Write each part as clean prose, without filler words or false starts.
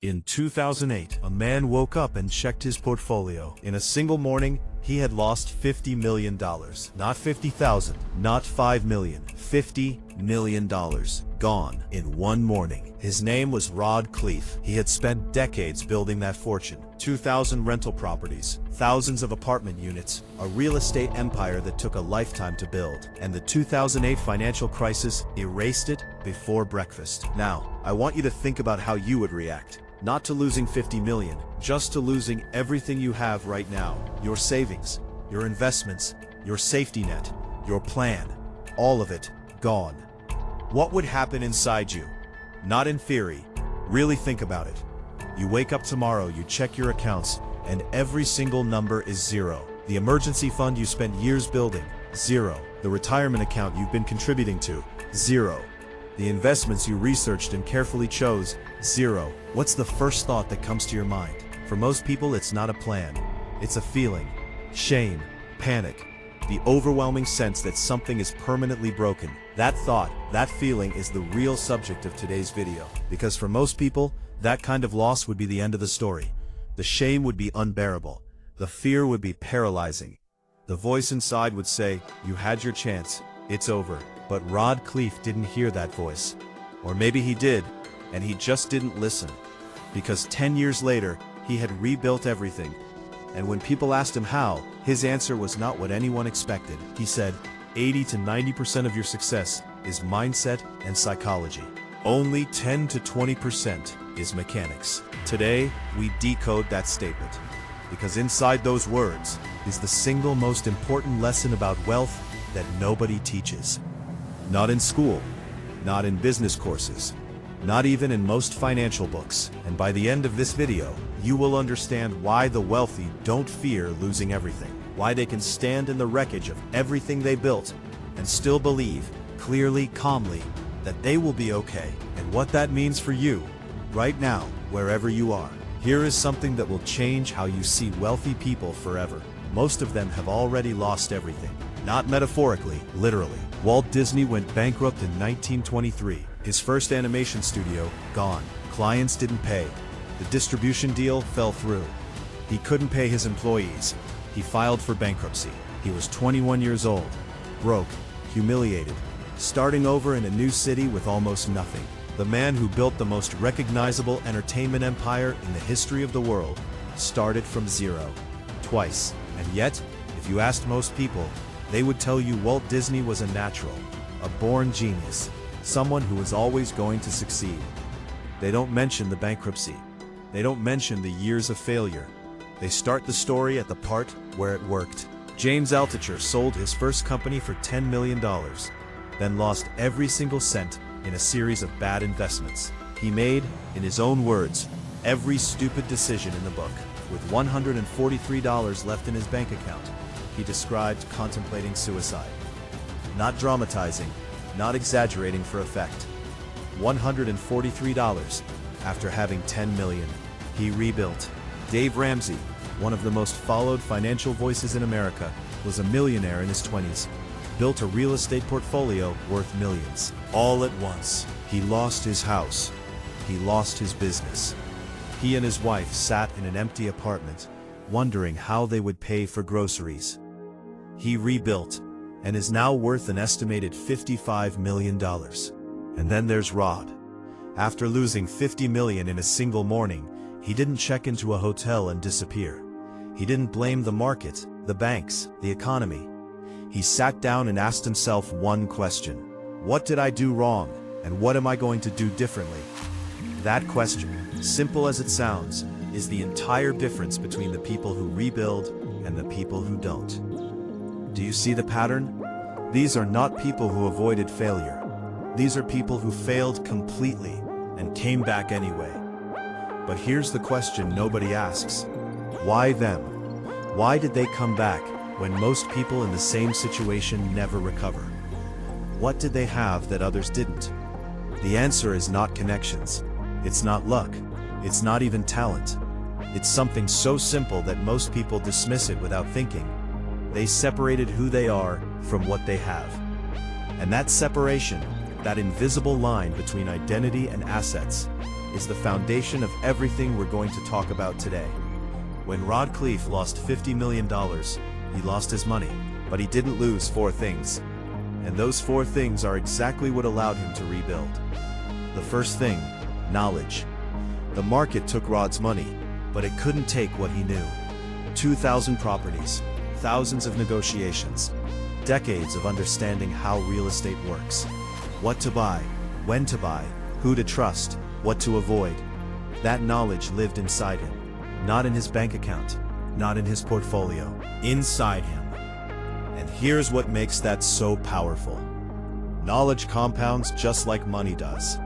In 2008, a man woke up and checked his portfolio. In a single morning, he had lost $50 million. Not 50,000, not 5 million, $50 million. Gone in one morning. His name was Walt Khleif. He had spent decades building that fortune. 2,000 rental properties, thousands of apartment units, a real estate empire that took a lifetime to build. And the 2008 financial crisis erased it before breakfast. Now, I want you to think about how you would react. Not to losing 50 million, just to losing everything you have right now. Your savings, your investments, your safety net, your plan, all of it gone. What would happen inside you? Not in theory. Really think about it. You wake up tomorrow, you check your accounts, and every single number is zero. The emergency fund you spent years building, zero. The retirement account you've been contributing to, zero. The investments you researched and carefully chose, zero. What's the first thought that comes to your mind? For most people, it's not a plan. It's a feeling. Shame, panic, the overwhelming sense that something is permanently broken. That thought, that feeling is the real subject of today's video. Because for most people, that kind of loss would be the end of the story. The shame would be unbearable. The fear would be paralyzing. The voice inside would say, "You had your chance. It's over." But Walt Khleif didn't hear that voice. Or maybe he did, and he just didn't listen. Because 10 years later, he had rebuilt everything. And when people asked him how, his answer was not what anyone expected. He said, 80 to 90% of your success is mindset and psychology. Only 10 to 20% is mechanics. Today, we decode that statement. Because inside those words is the single most important lesson about wealth that nobody teaches. Not in school, not in business courses, not even in most financial books. And by the end of this video, you will understand why the wealthy don't fear losing everything. Why they can stand in the wreckage of everything they built and still believe, clearly, calmly, that they will be okay. And what that means for you, right now, wherever you are. Here is something that will change how you see wealthy people forever. Most of them have already lost everything. Not metaphorically, literally. Walt Disney went bankrupt in 1923. His first animation studio, gone. Clients didn't pay. The distribution deal fell through. He couldn't pay his employees. He filed for bankruptcy. He was 21 years old, broke, humiliated, starting over in a new city with almost nothing. The man who built the most recognizable entertainment empire in the history of the world started from zero, twice. And yet, if you asked most people, they would tell you Walt Disney was a natural, a born genius, someone who was always going to succeed. They don't mention the bankruptcy. They don't mention the years of failure. They start the story at the part where it worked. James Altucher sold his first company for $10 million, then lost every single cent in a series of bad investments. He made, in his own words, every stupid decision in the book. With $143 left in his bank account, he described contemplating suicide. Not dramatizing, not exaggerating for effect. $143 after having 10 million. He rebuilt. Dave Ramsey, one of the most followed financial voices in America, was a millionaire in his 20s. Built a real estate portfolio worth millions. All at once, he lost his house. He lost his business. He and his wife sat in an empty apartment, wondering how they would pay for groceries. He rebuilt, and is now worth an estimated $55 million. And then there's Rod. After losing 50 million in a single morning, he didn't check into a hotel and disappear. He didn't blame the market, the banks, the economy. He sat down and asked himself one question. What did I do wrong, and what am I going to do differently? That question, simple as it sounds, is the entire difference between the people who rebuild and the people who don't. Do you see the pattern? These are not people who avoided failure. These are people who failed completely and came back anyway. But here's the question nobody asks. Why them? Why did they come back when most people in the same situation never recover? What did they have that others didn't? The answer is not connections. It's not luck. It's not even talent. It's something so simple that most people dismiss it without thinking. They separated who they are from what they have. And that separation, that invisible line between identity and assets, is the foundation of everything we're going to talk about today. When Khleif lost $50 million, he lost his money, but he didn't lose 4 things. And those 4 things are exactly what allowed him to rebuild. The first thing, knowledge. The market took Rod's money, but it couldn't take what he knew. 2,000 properties, thousands of negotiations, decades of understanding how real estate works. What to buy, when to buy, who to trust, what to avoid. That knowledge lived inside him, not in his bank account, not in his portfolio, inside him. And here's what makes that so powerful. Knowledge compounds just like money does.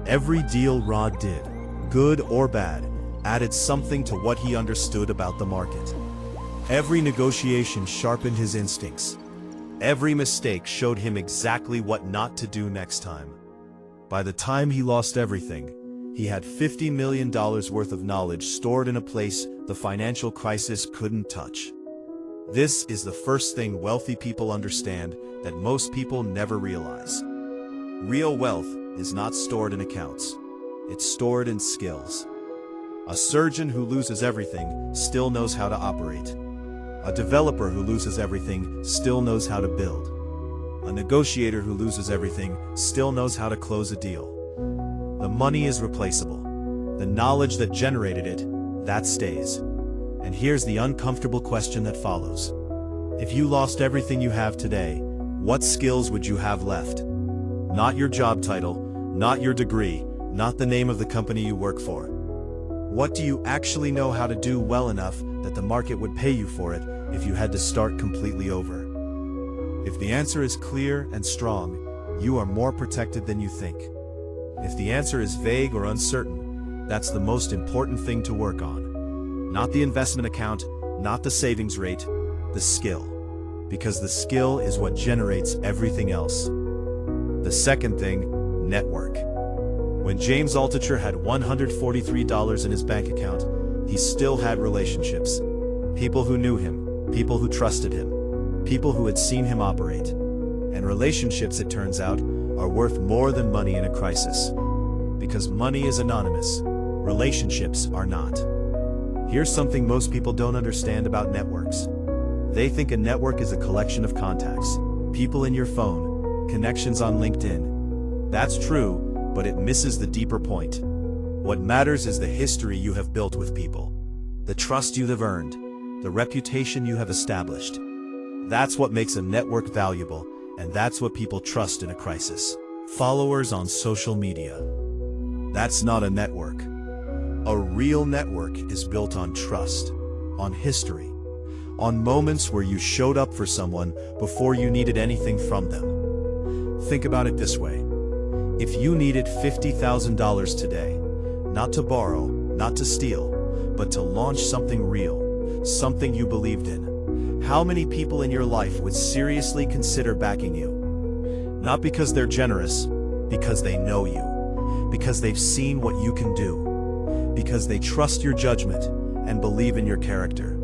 Every deal Rod did, good or bad, added something to what he understood about the market. Every negotiation sharpened his instincts. Every mistake showed him exactly what not to do next time. By the time he lost everything, he had $50 million worth of knowledge stored in a place the financial crisis couldn't touch. This is the first thing wealthy people understand that most people never realize. Real wealth is not stored in accounts. It's stored in skills. A surgeon who loses everything still knows how to operate. A developer who loses everything still knows how to build. A negotiator who loses everything still knows how to close a deal. The money is replaceable. The knowledge that generated it, that stays. And here's the uncomfortable question that follows. If you lost everything you have today, what skills would you have left? Not your job title, not your degree, not the name of the company you work for. What do you actually know how to do well enough that the market would pay you for it if you had to start completely over? If the answer is clear and strong, you are more protected than you think. If the answer is vague or uncertain, that's the most important thing to work on. Not the investment account, not the savings rate, the skill. Because the skill is what generates everything else. The second thing, network. When James Altucher had $143 in his bank account, he still had relationships. People who knew him, people who trusted him, people who had seen him operate. And relationships, it turns out, are worth more than money in a crisis. Because money is anonymous, relationships are not. Here's something most people don't understand about networks. They think a network is a collection of contacts, people in your phone, connections on LinkedIn. That's true, but it misses the deeper point. What matters is the history you have built with people, the trust you have earned, the reputation you have established. That's what makes a network valuable, and that's what people trust in a crisis. Followers on social media. That's not a network. A real network is built on trust, on history, on moments where you showed up for someone before you needed anything from them. Think about it this way. If you needed $50,000 today, not to borrow, not to steal, but to launch something real, something you believed in, how many people in your life would seriously consider backing you? Not because they're generous, because they know you, because they've seen what you can do, because they trust your judgment and believe in your character.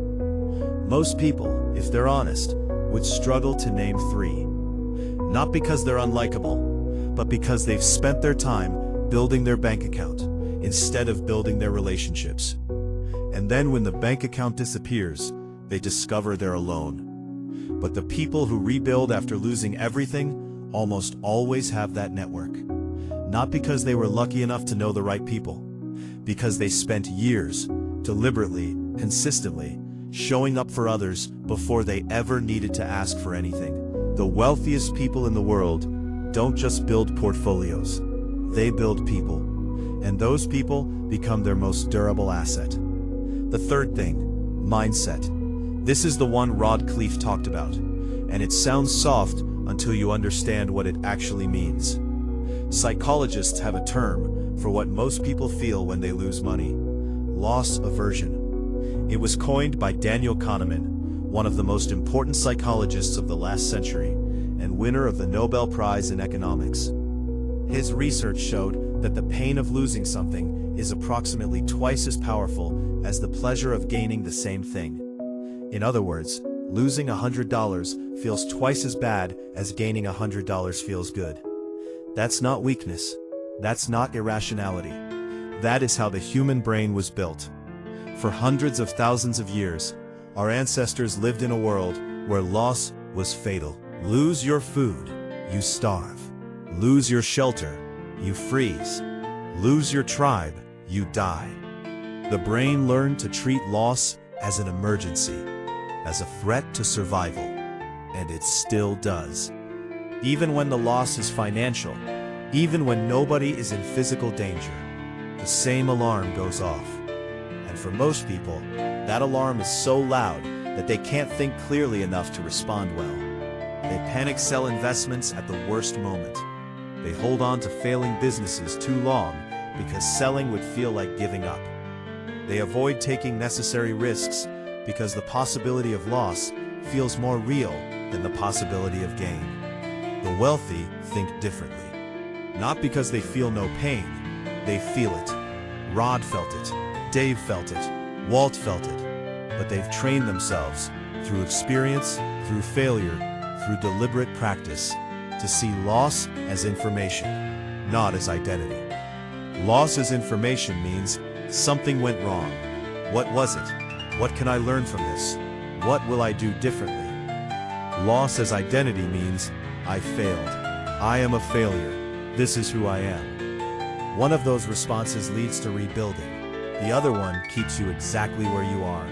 Most people, if they're honest, would struggle to name 3. Not because they're unlikable, but because they've spent their time building their bank account instead of building their relationships. And then when the bank account disappears, they discover they're alone. But the people who rebuild after losing everything almost always have that network. Not because they were lucky enough to know the right people, because they spent years, deliberately, consistently, showing up for others before they ever needed to ask for anything. The wealthiest people in the world don't just build portfolios. They build people. And those people become their most durable asset. The third thing, mindset. This is the one Khleif talked about. And it sounds soft until you understand what it actually means. Psychologists have a term for what most people feel when they lose money: loss aversion. It was coined by Daniel Kahneman, one of the most important psychologists of the last century, and winner of the Nobel Prize in Economics. His research showed that the pain of losing something is approximately twice as powerful as the pleasure of gaining the same thing. In other words, losing $100 feels twice as bad as gaining $100 feels good. That's not weakness. That's not irrationality. That is how the human brain was built. For hundreds of thousands of years, our ancestors lived in a world where loss was fatal. Lose your food, you starve. Lose your shelter, you freeze. Lose your tribe, you die. The brain learned to treat loss as an emergency, as a threat to survival, and it still does. Even when the loss is financial, even when nobody is in physical danger, the same alarm goes off. And for most people, that alarm is so loud that they can't think clearly enough to respond well. They panic sell investments at the worst moment. They hold on to failing businesses too long because selling would feel like giving up. They avoid taking necessary risks because the possibility of loss feels more real than the possibility of gain. The wealthy think differently. Not because they feel no pain, they feel it. Rod felt it, Dave felt it, Walt felt it. But they've trained themselves, through experience, through failure, through deliberate practice, to see loss as information, not as identity. Loss as information means something went wrong. What was it? What can I learn from this? What will I do differently? Loss as identity means I failed. I am a failure. This is who I am. One of those responses leads to rebuilding. The other one keeps you exactly where you are.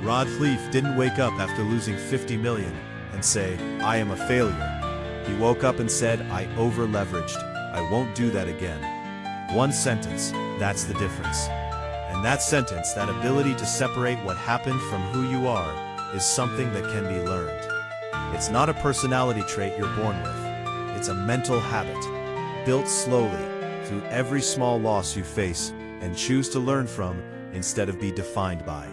Khleif didn't wake up after losing 50 million and say, I am a failure. He woke up and said, I over-leveraged. I won't do that again. One sentence, that's the difference. And that sentence, that ability to separate what happened from who you are, is something that can be learned. It's not a personality trait you're born with. It's a mental habit, built slowly, through every small loss you face and choose to learn from instead of be defined by.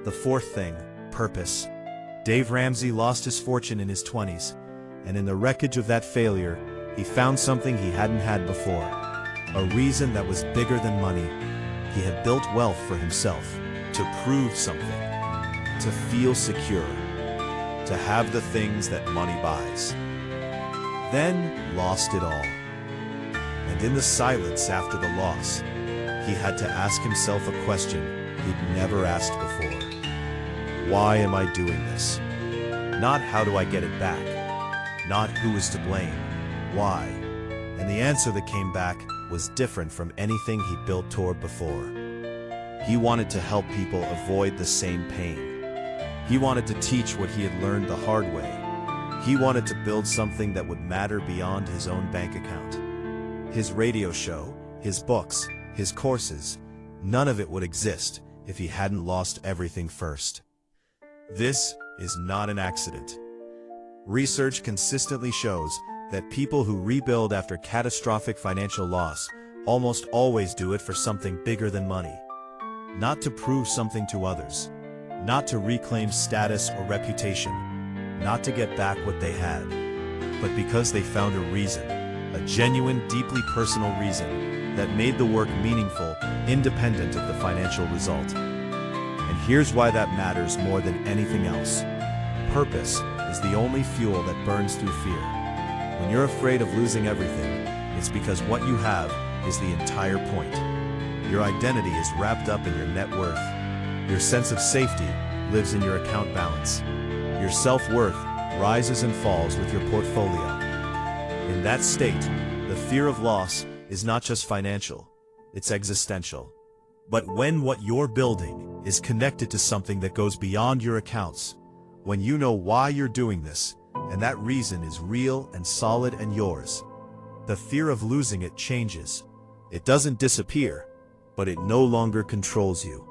The fourth thing, purpose. Dave Ramsey lost his fortune in his 20s, and in the wreckage of that failure, he found something he hadn't had before. A reason that was bigger than money. He had built wealth for himself, to prove something, to feel secure, to have the things that money buys. Then lost it all. And in the silence after the loss, he had to ask himself a question he'd never asked before. Why am I doing this? Not how do I get it back? Not who is to blame? Why? And the answer that came back was different from anything he built toward before. He wanted to help people avoid the same pain. He wanted to teach what he had learned the hard way. He wanted to build something that would matter beyond his own bank account. His radio show, his books, his courses, none of it would exist if he hadn't lost everything first. This is not an accident. Research consistently shows that people who rebuild after catastrophic financial loss almost always do it for something bigger than money. Not to prove something to others, not to reclaim status or reputation, not to get back what they had, but because they found a reason, a genuine, deeply personal reason that made the work meaningful, independent of the financial result. And here's why that matters more than anything else. Purpose is the only fuel that burns through fear. When you're afraid of losing everything, it's because what you have is the entire point. Your identity is wrapped up in your net worth. Your sense of safety lives in your account balance. Your self-worth rises and falls with your portfolio. In that state, the fear of loss is not just financial, it's existential. But when what you're building is connected to something that goes beyond your accounts, when you know why you're doing this, and that reason is real and solid and yours, the fear of losing it changes. It doesn't disappear, but it no longer controls you.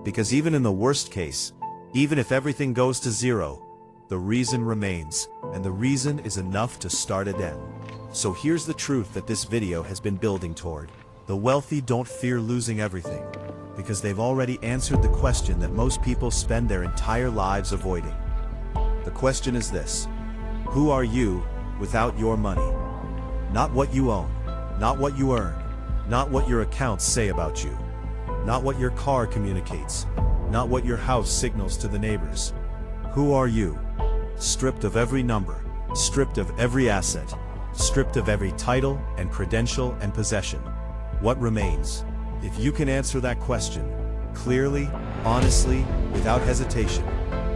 Because even in the worst case, even if everything goes to zero, the reason remains, and the reason is enough to start again. So here's the truth that this video has been building toward. The wealthy don't fear losing everything, because they've already answered the question that most people spend their entire lives avoiding. The question is this: who are you without your money? Not what you own, not what you earn, not what your accounts say about you, not what your car communicates, not what your house signals to the neighbors. Who are you? Stripped of every number, stripped of every asset, stripped of every title and credential and possession. What remains? If you can answer that question clearly, honestly, without hesitation,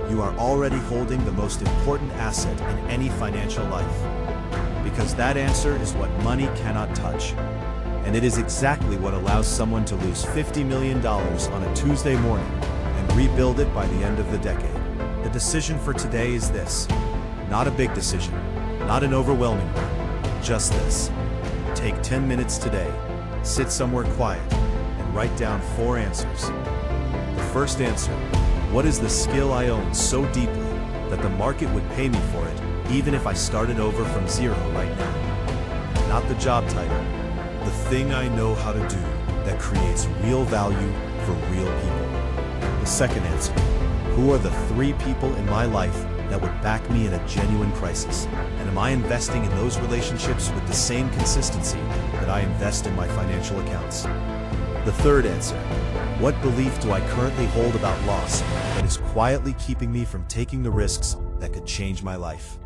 you are already holding the most important asset in any financial life. Because that answer is what money cannot touch. And it is exactly what allows someone to lose $50 million on a Tuesday morning and rebuild it by the end of the decade. The decision for today is this. Not a big decision, not an overwhelming one, just this. Take 10 minutes today, sit somewhere quiet, and write down 4 answers. The first answer: what is the skill I own so deeply that the market would pay me for it, even if I started over from zero right now? Not the job title, the thing I know how to do that creates real value for real people. The second answer: who are the 3 people in my life that would back me in a genuine crisis? And am I investing in those relationships with the same consistency that I invest in my financial accounts? The third answer: what belief do I currently hold about loss that is quietly keeping me from taking the risks that could change my life?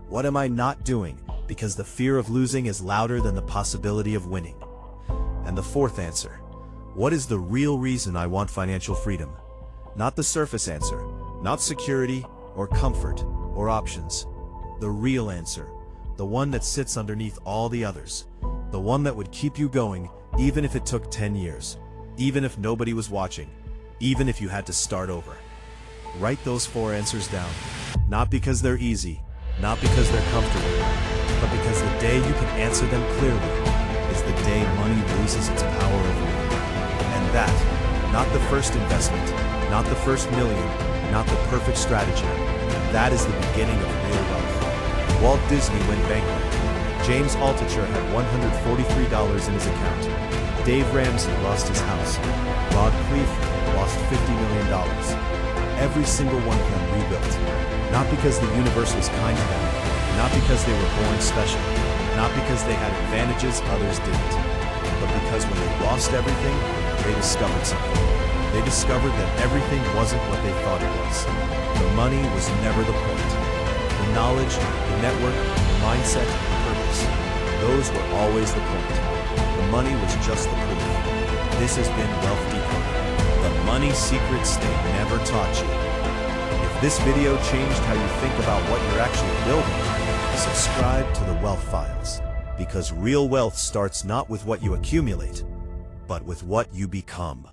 What am I not doing because the fear of losing is louder than the possibility of winning? And the fourth answer: what is the real reason I want financial freedom? Not the surface answer, not security or comfort or options. The real answer, the one that sits underneath all the others, the one that would keep you going even if it took 10 years, even if nobody was watching, even if you had to start over. Write those 4 answers down, not because they're easy, not because they're comfortable, but because the day you can answer them clearly is the day money loses its power over you. And that, not the first investment, not the first million, not the perfect strategy, that is the beginning of real wealth. Walt Disney went bankrupt. James Altucher had $143 in his account. Dave Ramsey lost his house. Khleif lost $50 million. Every single one of them rebuilt. Not because the universe was kind to them, not because they were born special, not because they had advantages others didn't, but because when they lost everything, they discovered something. They discovered that everything wasn't what they thought it was. The money was never the point. The knowledge, the network, the mindset, the purpose, those were always the point. The money was just the proof. This has been Wealth Decoded, the money secrets they never taught you. If this video changed how you think about what you're actually building, subscribe to the Wealth Files, because real wealth starts not with what you accumulate, but with what you become.